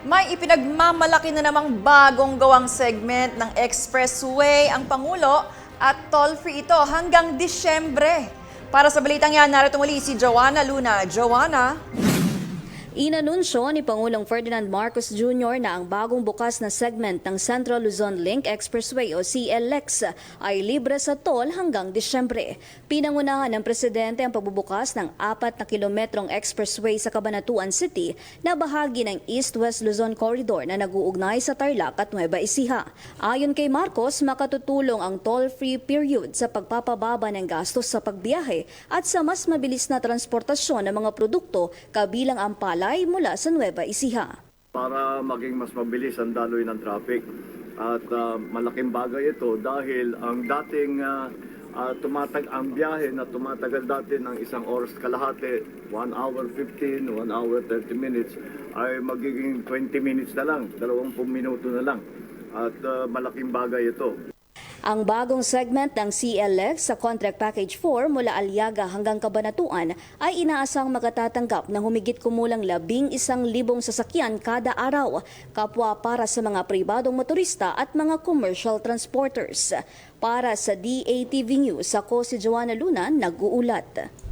May ipinagmamalaki na namang bagong gawang segment ng Expressway ang Pangulo at toll-free ito hanggang Disyembre. Para sa balitang yan, narito muli si Joanna Luna. Joanna? Inanunsyo ni Pangulong Ferdinand Marcos Jr. na ang bagong bukas na segment ng Central Luzon Link Expressway o CLX ay libre sa toll hanggang Disyembre. Pinangunahan ng Presidente ang pagbubukas ng 4 na kilometrong expressway sa Cabanatuan City na bahagi ng East-West Luzon Corridor na nag-uugnay sa Tarlac at Nueva Ecija. Ayon kay Marcos, makatutulong ang toll-free period sa pagpapababa ng gastos sa pagbiyahe at sa mas mabilis na transportasyon ng mga produkto kabilang ang palay mula sa Nueva Ecija. Para maging mas mabilis ang daloy ng traffic at malaking bagay ito dahil ang dating ang biyahe na tumatagal dati ng 1 oras kalahati, 1 hour 15, 1 hour 30 minutes ay magiging 20 minutes na lang, 20 minuto na lang at malaking bagay ito. Ang bagong segment ng CLX sa Contract Package 4 mula Aliaga hanggang Cabanatuan ay inaasang makatatanggap ng humigit kumulang 11,000 sasakyan kada araw, kapwa para sa mga pribadong motorista at mga commercial transporters. Para sa DATV News, ako si Joanna Luna, nag-uulat.